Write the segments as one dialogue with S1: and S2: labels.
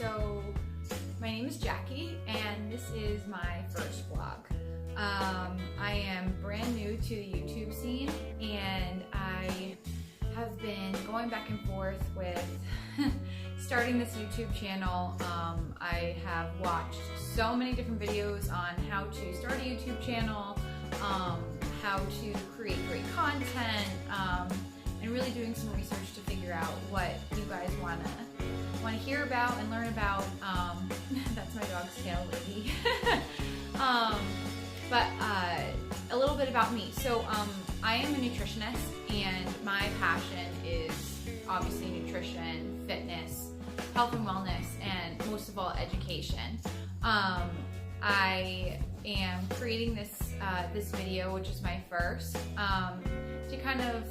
S1: So my name is Jackie and this is my first vlog. I am brand new to the YouTube scene and I have been going back and forth with starting this YouTube channel. I have watched so many different videos on how to start a YouTube channel, how to create great content, and really doing some research to figure out what you guys want to hear about and learn about. That's my dog's tail, lady. But a little bit about me. So I am a nutritionist and my passion is obviously nutrition, fitness, health and wellness, and most of all education. I am creating this this video, which is my first, to kind of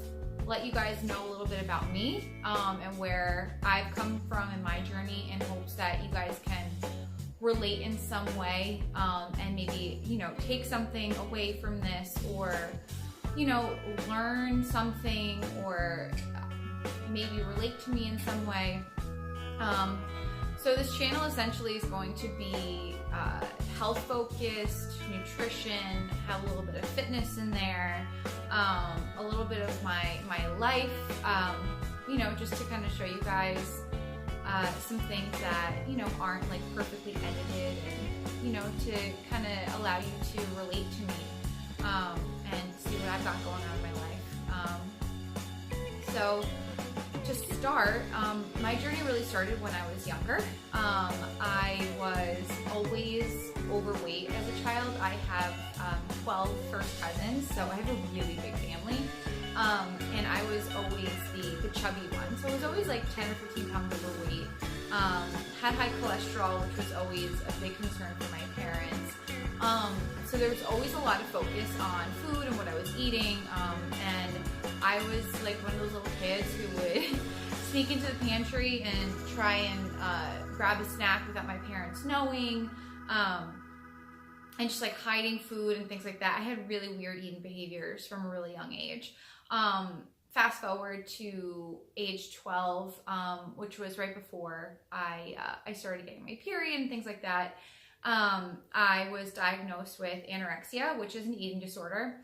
S1: let you guys know a little bit about me and where I've come from in my journey, in hopes that you guys can relate in some way, and maybe, you know, take something away from this, or, you know, learn something, or maybe relate to me in some way. So this channel essentially is going to be health focused, nutrition, have a little bit of fitness in there, a little bit of my life, you know, just to kind of show you guys some things that, you know, aren't like perfectly edited, and, you know, to kind of allow you to relate to me and see what I've got going on in my life. So to start, my journey really started when I was younger. I was always overweight as a child. I have 12 first cousins, so I have a really big family. And I was always the chubby one. So I was always like 10 or 15 pounds overweight. Had high cholesterol, which was always a big concern for my parents. So there was always a lot of focus on food and what I was eating. And I was like one of those little kids who would sneak into the pantry and try and grab a snack without my parents knowing. And just like hiding food and things like that. I had really weird eating behaviors from a really young age. Fast forward to age 12, which was right before I started getting my period and things like that. I was diagnosed with anorexia, which is an eating disorder.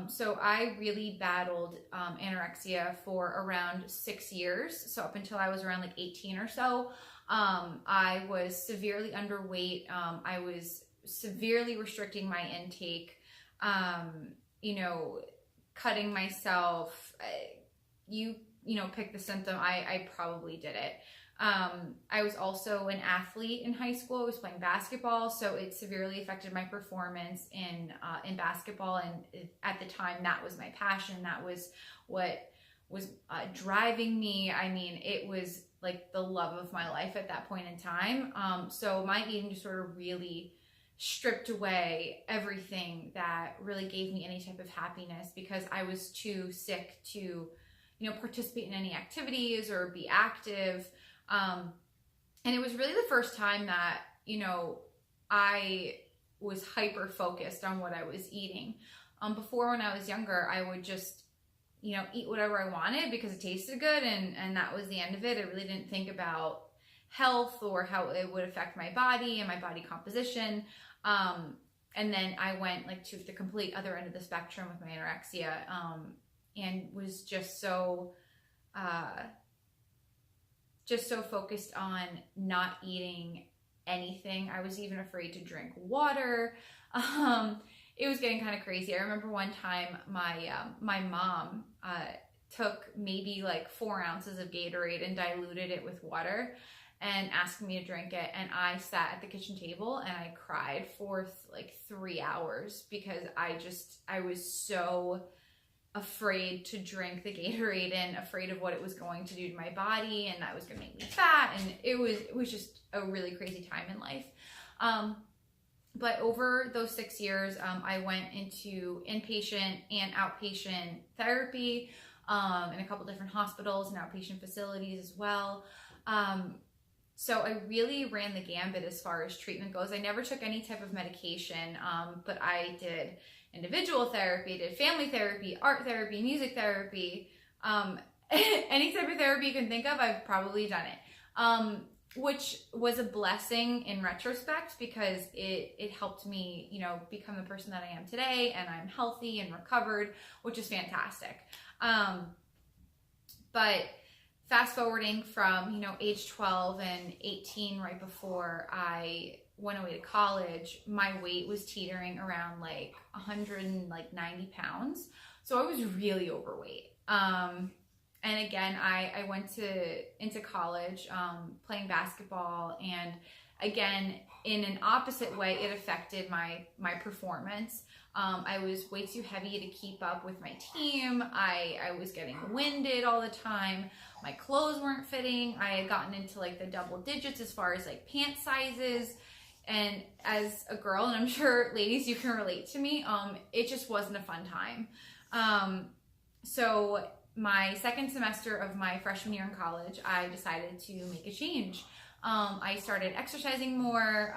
S1: So I really battled anorexia for around 6 years. So up until I was around like 18 or so, I was severely underweight. I was severely restricting my intake, you know, cutting myself. You know, pick the symptom. I probably did it. I was also an athlete in high school. I was playing basketball, so it severely affected my performance in basketball. And at the time, that was my passion. That was what was driving me. I mean, it was like the love of my life at that point in time. So my eating disorder really stripped away everything that really gave me any type of happiness, because I was too sick to, you know, participate in any activities or be active. And it was really the first time that, you know, I was hyper focused on what I was eating. Before, when I was younger, I would just, you know, eat whatever I wanted because it tasted good, and that was the end of it. I really didn't think about health or how it would affect my body and my body composition. And then I went like to the complete other end of the spectrum with my anorexia, and was just so focused on not eating anything. I was even afraid to drink water. It was getting kind of crazy. I remember one time my mom took maybe like 4 ounces of Gatorade and diluted it with water and asked me to drink it, and I sat at the kitchen table and I cried for like 3 hours because I was so afraid to drink the Gatorade and afraid of what it was going to do to my body, and that was going to make me fat, and it was just a really crazy time in life. But over those 6 years, I went into inpatient and outpatient therapy in a couple different hospitals and outpatient facilities as well. So I really ran the gambit as far as treatment goes. I never took any type of medication, but I did individual therapy, did family therapy, art therapy, music therapy, any type of therapy you can think of, I've probably done it. which was a blessing in retrospect because it helped me, you know, become the person that I am today, and I'm healthy and recovered, which is fantastic. But fast forwarding from, you know, age 12 and 18, right before I went away to college, my weight was teetering around like 190 pounds. So I was really overweight. And again, I went into college playing basketball, and again, in an opposite way, it affected my performance. I was way too heavy to keep up with my team. I was getting winded all the time. My clothes weren't fitting. I had gotten into like the double digits as far as like pant sizes. And as a girl, and I'm sure ladies, you can relate to me, it just wasn't a fun time. So my second semester of my freshman year in college, I decided to make a change. I started exercising more.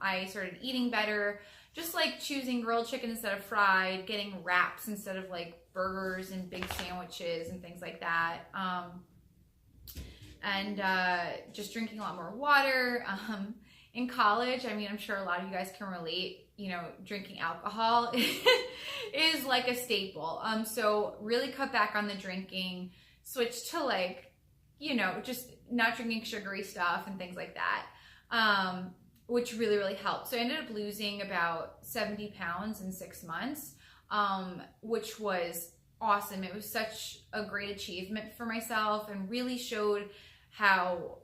S1: I started eating better, just like choosing grilled chicken instead of fried, getting wraps instead of like burgers and big sandwiches and things like that. And just drinking a lot more water. In college, I mean, I'm sure a lot of you guys can relate, you know, drinking alcohol is like a staple. So really cut back on the drinking, switch to like, you know, just not drinking sugary stuff and things like that, which really, really helped. So I ended up losing about 70 pounds in 6 months, which was awesome. It was such a great achievement for myself and really showed how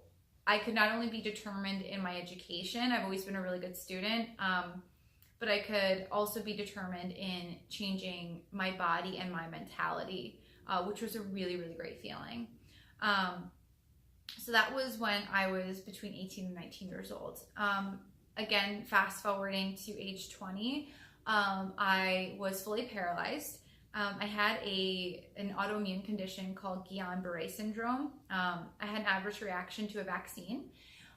S1: I could not only be determined in my education, I've always been a really good student, but I could also be determined in changing my body and my mentality, which was a really, really great feeling. So that was when I was between 18 and 19 years old. Again, fast forwarding to age 20, I was fully paralyzed. I had an autoimmune condition called Guillain-Barré syndrome. I had an adverse reaction to a vaccine,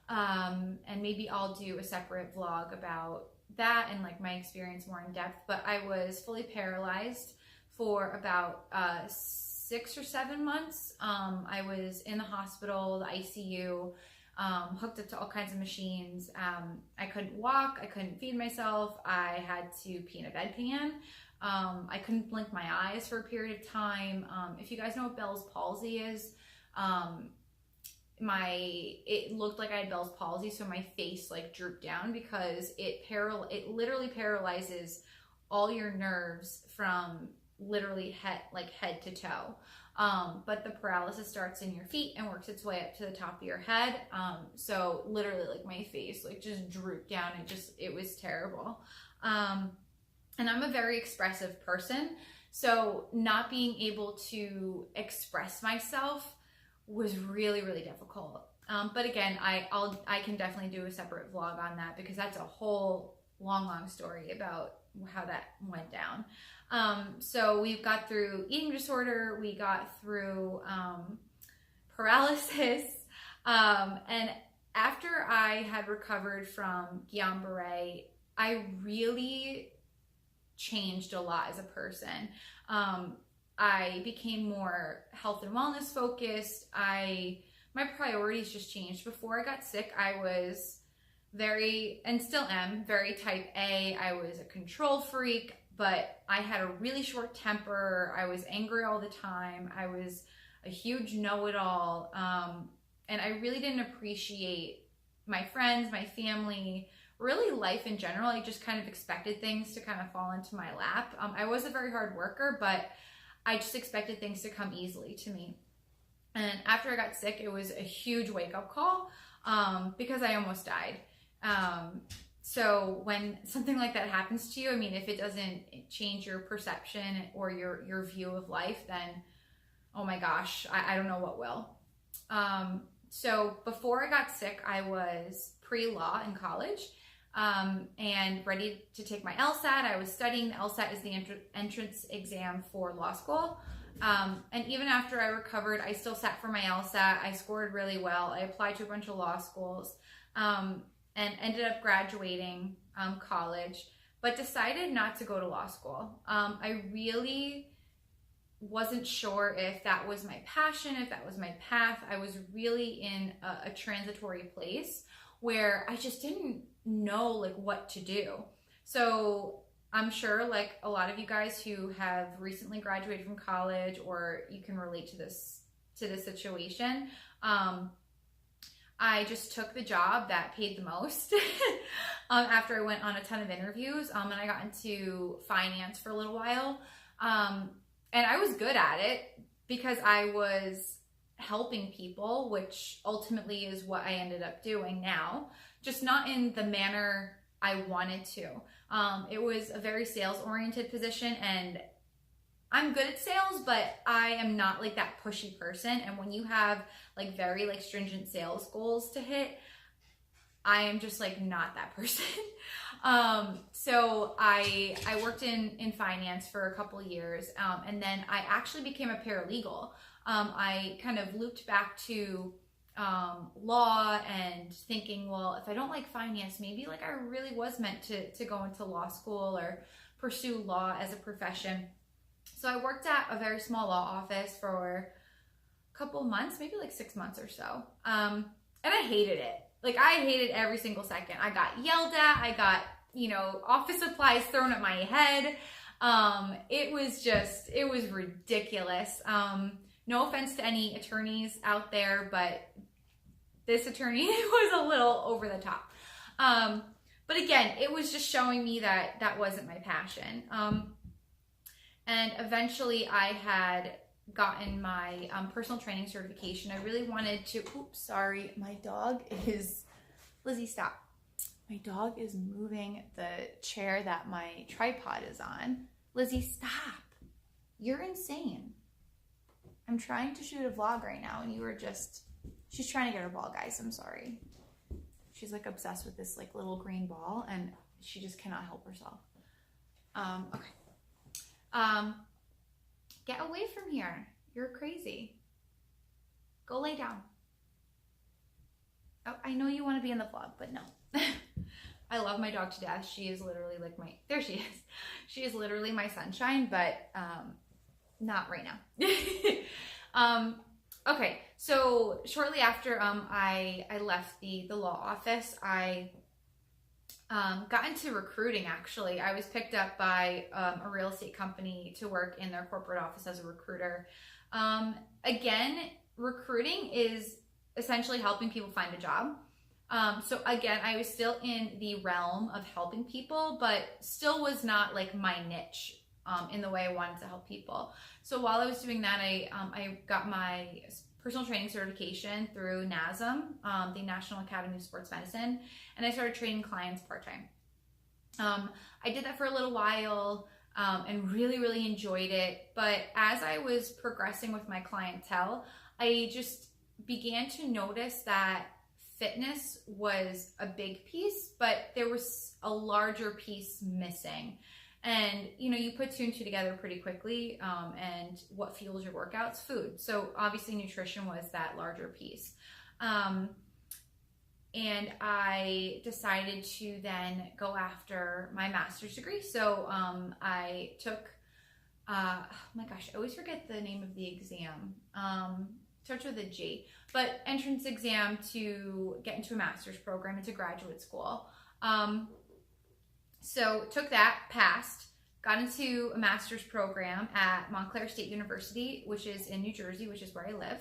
S1: and maybe I'll do a separate vlog about that and like my experience more in depth. But I was fully paralyzed for about 6 or 7 months. I was in the hospital, the ICU, hooked up to all kinds of machines. I couldn't walk, I couldn't feed myself, I had to pee in a bedpan. I couldn't blink my eyes for a period of time. If you guys know what Bell's palsy is, it looked like I had Bell's palsy, so my face like drooped down because it literally paralyzes all your nerves from literally head to toe. But the paralysis starts in your feet and works its way up to the top of your head. So literally like my face like just drooped down and it was terrible. And I'm a very expressive person, so not being able to express myself was really, really difficult. But again, I can definitely do a separate vlog on that because that's a whole long story about how that went down. So we got through eating disorder, we got through paralysis, and after I had recovered from Guillain-Barré, I really changed a lot as a person. I became more health and wellness focused. My priorities just changed. Before I got sick, I was and still am, very type A. I was a control freak, but I had a really short temper. I was angry all the time. I was a huge know-it-all. And I really didn't appreciate my friends, my family, really life in general. I just kind of expected things to kind of fall into my lap. I was a very hard worker, but I just expected things to come easily to me. And after I got sick, it was a huge wake-up call because I almost died. So when something like that happens to you, I mean, if it doesn't change your perception or your view of life, then, oh my gosh, I don't know what will. So before I got sick, I was pre-law in college. And ready to take my LSAT. I was studying. The LSAT is the entrance exam for law school. And even after I recovered, I still sat for my LSAT. I scored really well. I applied to a bunch of law schools, and ended up graduating college, but decided not to go to law school. I really wasn't sure if that was my passion, if that was my path. I was really in a transitory place where I just didn't know like what to do. So I'm sure like a lot of you guys who have recently graduated from college, or you can relate to this situation. I just took the job that paid the most after I went on a ton of interviews, and I got into finance for a little while. And I was good at it because I was helping people, which ultimately is what I ended up doing now, just not in the manner I wanted to. It was a very sales-oriented position, and I'm good at sales, but I am not like that pushy person. And when you have like very like stringent sales goals to hit, I am just like not that person. So I worked in finance for a couple of years, and then I actually became a paralegal. I kind of looped back to law and thinking, well, if I don't like finance, maybe like I really was meant to go into law school or pursue law as a profession. So I worked at a very small law office for a couple months, maybe like 6 months or so. And I hated it. Like I hated every single second. I got yelled at. I got, office supplies thrown at my head. It was ridiculous. No offense to any attorneys out there, but this attorney was a little over the top. But again, it was just showing me that that wasn't my passion. And eventually I had gotten my personal training certification. I really wanted to, oops, sorry, my dog is, Lizzie, stop. My dog is moving the chair that my tripod is on. Lizzie, stop. You're insane. I'm trying to shoot a vlog right now, and you are just, she's trying to get her ball, guys. I'm sorry. She's like obsessed with this like little green ball, and she just cannot help herself. Okay. Get away from here. You're crazy. Go lay down. Oh, I know you want to be in the vlog, but no. I love my dog to death. She is literally like there she is. She is literally my sunshine, but not right now. Okay, so shortly after I left the law office, I got into recruiting. Actually, I was picked up by a real estate company to work in their corporate office as a recruiter. Again, recruiting is essentially helping people find a job. So again, I was still in the realm of helping people, but still was not like my niche in the way I wanted to help people. So while I was doing that, I got my personal training certification through NASM, the National Academy of Sports Medicine, and I started training clients part-time. I did that for a little while and really, really enjoyed it. But as I was progressing with my clientele, I just began to notice that fitness was a big piece, but there was a larger piece missing. And, you put two and two together pretty quickly. And what fuels your workouts? Food. So obviously nutrition was that larger piece. And I decided to then go after my master's degree. So I took, oh my gosh, I always forget the name of the exam. Starts with a G, but entrance exam to get into a master's program, into graduate school. So took that, passed, got into a master's program at Montclair State University, which is in New Jersey, which is where I live,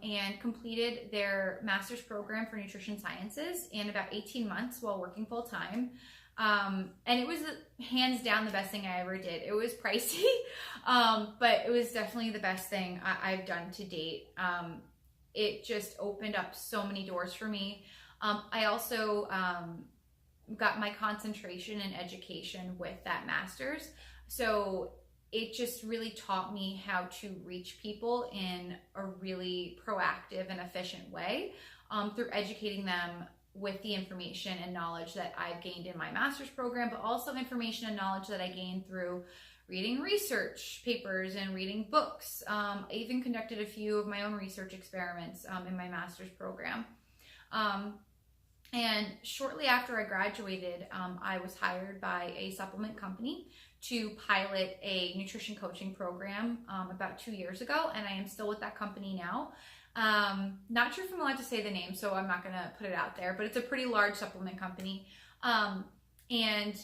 S1: and completed their master's program for nutrition sciences in about 18 months while working full time. And it was hands down the best thing I ever did. It was pricey, but it was definitely the best thing I've done to date. It just opened up so many doors for me. I also got my concentration in education with that master's. So it just really taught me how to reach people in a really proactive and efficient way through educating them with the information and knowledge that I've gained in my master's program, but also information and knowledge that I gained through reading research papers and reading books. I even conducted a few of my own research experiments in my master's program. And shortly after I graduated, I was hired by a supplement company to pilot a nutrition coaching program about 2 years ago, and I am still with that company now. Not sure if I'm allowed to say the name, so I'm not gonna put it out there, but it's a pretty large supplement company. And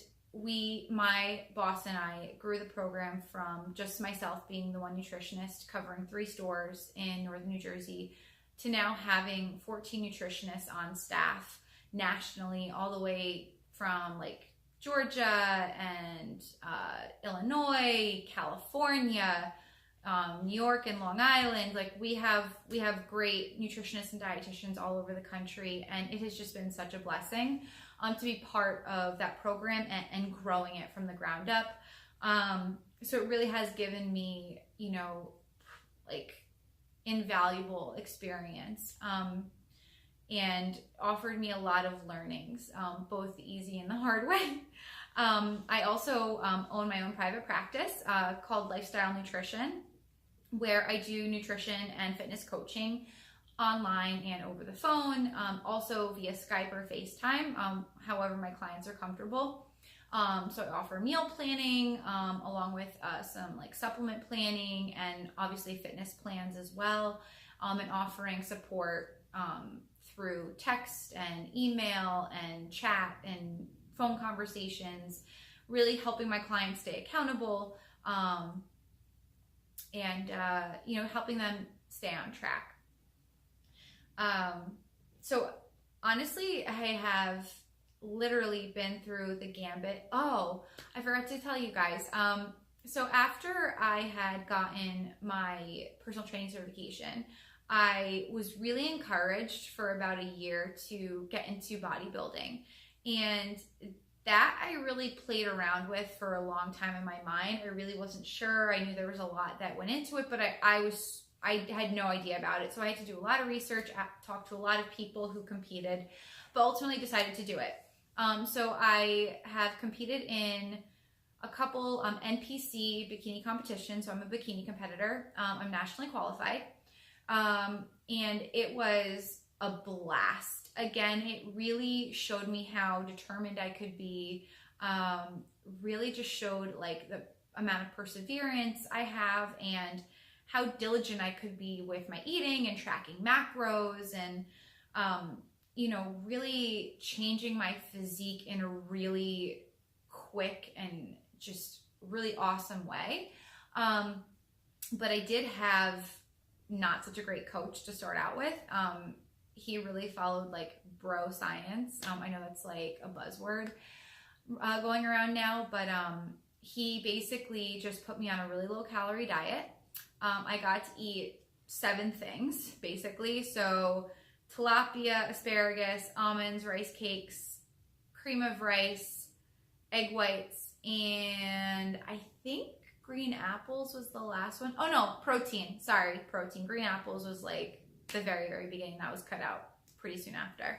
S1: my boss and I grew the program from just myself being the one nutritionist covering 3 stores in northern New Jersey to now having 14 nutritionists on staff nationally, all the way from like Georgia and Illinois, California, New York and Long Island. Like we have great nutritionists and dietitians all over the country, and it has just been such a blessing to be part of that program and growing it from the ground up. So it really has given me, you know, like invaluable experience and offered me a lot of learnings, both the easy and the hard way. I also own my own private practice called Lifestyle Nutrition, where I do nutrition and fitness coaching online and over the phone, also via Skype or FaceTime, however my clients are comfortable. So I offer meal planning along with some like supplement planning and obviously fitness plans as well, and offering support through text and email and chat and phone conversations, really helping my clients stay accountable and you know, helping them stay on track. So honestly, I have literally been through the gambit. Oh, I forgot to tell you guys. So after I had gotten my personal training certification, I was really encouraged for about a year to get into bodybuilding. And that I really played around with for a long time in my mind. I really wasn't sure. I knew there was a lot that went into it, but I had no idea about it. So I had to do a lot of research, talk to a lot of people who competed, but ultimately decided to do it. So I have competed in a couple NPC bikini competitions. So I'm a bikini competitor. I'm nationally qualified. And it was a blast. Again, it really showed me how determined I could be. Really just showed like the amount of perseverance I have and how diligent I could be with my eating and tracking macros and, you know, really changing my physique in a really quick and just really awesome way. But I did have not such a great coach to start out with. He really followed like bro science. I know that's like a buzzword going around now, but he basically just put me on a really low calorie diet. I got to eat 7 things basically. So tilapia, asparagus, almonds, rice cakes, cream of rice, egg whites, and I think green apples was the last one. Oh no, protein. Sorry, protein. Green apples was like the very, very beginning. That was cut out pretty soon after.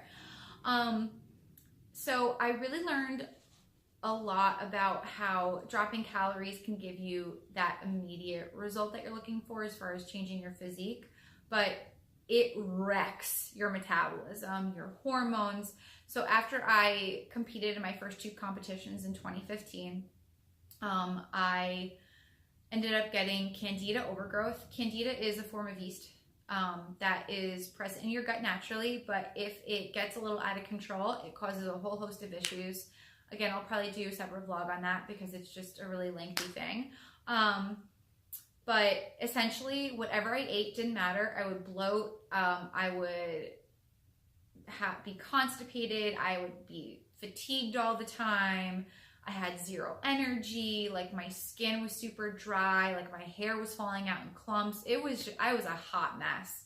S1: So I really learned a lot about how dropping calories can give you that immediate result that you're looking for as far as changing your physique, but it wrecks your metabolism, your hormones. So after I competed in my first 2 competitions in 2015, I ended up getting candida overgrowth. Candida is a form of yeast that is present in your gut naturally, but if it gets a little out of control, it causes a whole host of issues. Again, I'll probably do a separate vlog on that because it's just a really lengthy thing. But essentially, whatever I ate didn't matter. I would bloat. I would be constipated. I would be fatigued all the time. I had zero energy. Like my skin was super dry. Like my hair was falling out in clumps. I was a hot mess.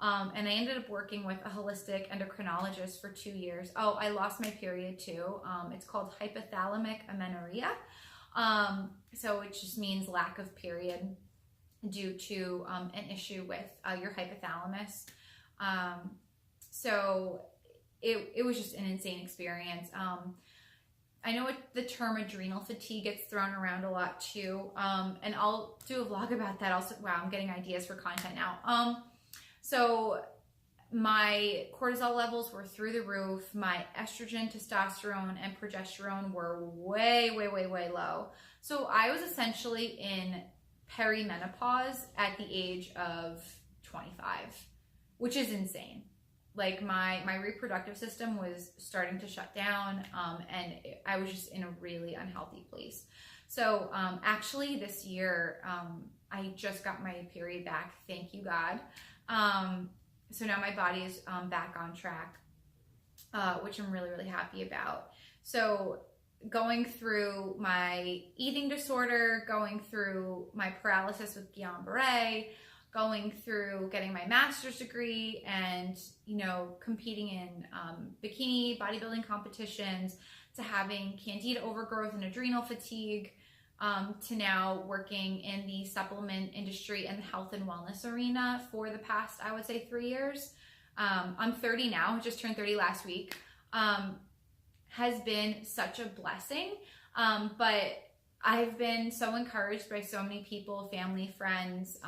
S1: And I ended up working with a holistic endocrinologist for 2 years. Oh, I lost my period too. It's called hypothalamic amenorrhea. So it just means lack of period due to an issue with your hypothalamus. So it was just an insane experience. I know the term adrenal fatigue gets thrown around a lot too. And I'll do a vlog about that also. Wow, I'm getting ideas for content now. So my cortisol levels were through the roof. My estrogen, testosterone, and progesterone were way, way, way, way low. So I was essentially in perimenopause at the age of 25, which is insane. Like my reproductive system was starting to shut down, and I was just in a really unhealthy place. So actually this year, I just got my period back. Thank you, God. So now my body is back on track, which I'm really, really happy about. So going through my eating disorder, going through my paralysis with Guillain-Barré, going through getting my master's degree, and, you know, competing in bikini bodybuilding competitions, to having candida overgrowth and adrenal fatigue, to now working in the supplement industry and the health and wellness arena for the past, I would say, 3 years. I'm 30 now, just turned 30 last week. Has been such a blessing. But I've been so encouraged by so many people, family, friends,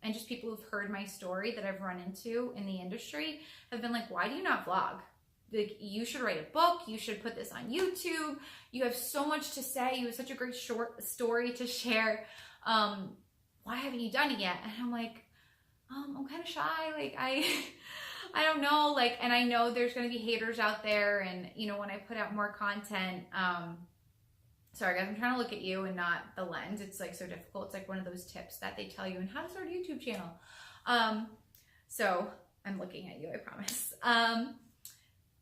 S1: and just people who've heard my story that I've run into in the industry have been like, why do you not vlog? Like, you should write a book. You should put this on YouTube. You have so much to say. You have such a great short story to share. Why haven't you done it yet? And I'm like, I'm kind of shy. Like, I don't know. Like, and I know there's going to be haters out there. And, you know, when I put out more content, sorry guys, I'm trying to look at you and not the lens. It's like so difficult. It's like one of those tips that they tell you in how to start a YouTube channel. So I'm looking at you, I promise.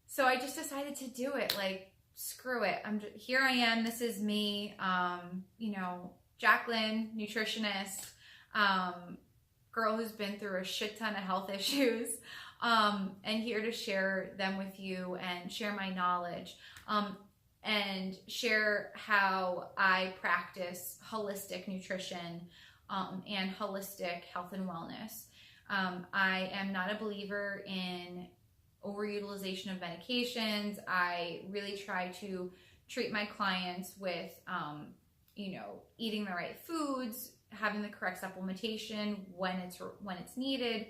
S1: So I just decided to do it. Like, screw it. Here I am. This is me. You know, Jacqueline, nutritionist, girl who's been through a shit ton of health issues, and here to share them with you and share my knowledge, and share how I practice holistic nutrition, and holistic health and wellness. I am not a believer in overutilization of medications. I really try to treat my clients with, you know, eating the right foods, having the correct supplementation when it's needed,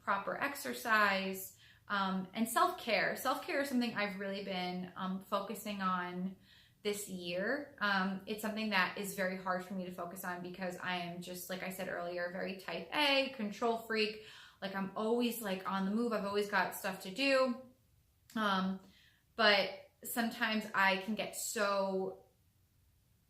S1: proper exercise, and self-care. Self-care is something I've really been focusing on this year. It's something that is very hard for me to focus on because I am just, like I said earlier, very type A, control freak. Like, I'm always like on the move. I've always got stuff to do. But sometimes I can get so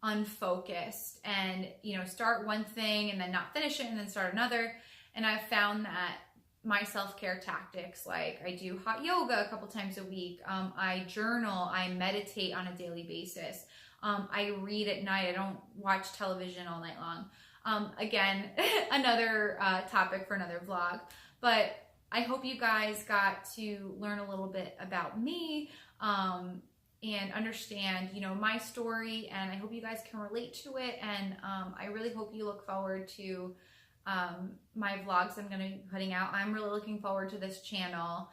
S1: unfocused and, you know, start one thing and then not finish it and then start another. And I've found that my self-care tactics, like I do hot yoga a couple times a week. I journal, I meditate on a daily basis. I read at night. I don't watch television all night long. Again, another topic for another vlog, but I hope you guys got to learn a little bit about me, and understand, you know, my story, and I hope you guys can relate to it. And I really hope you look forward to my vlogs I'm going to be putting out. I'm really looking forward to this channel,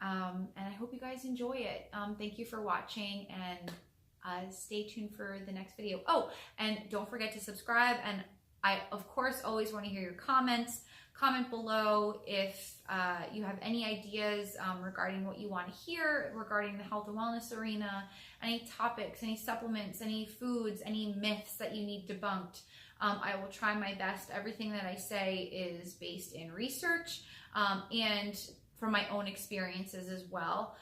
S1: and I hope you guys enjoy it. Thank you for watching, and stay tuned for the next video. Oh, and don't forget to subscribe, and I, of course, always want to hear your comments. Comment below if you have any ideas regarding what you want to hear regarding the health and wellness arena, any topics, any supplements, any foods, any myths that you need debunked. I will try my best. Everything that I say is based in research, and from my own experiences as well.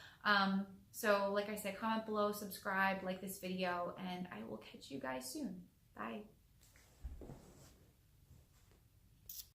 S1: So like I said, comment below, subscribe, like this video, and I will catch you guys soon. Bye.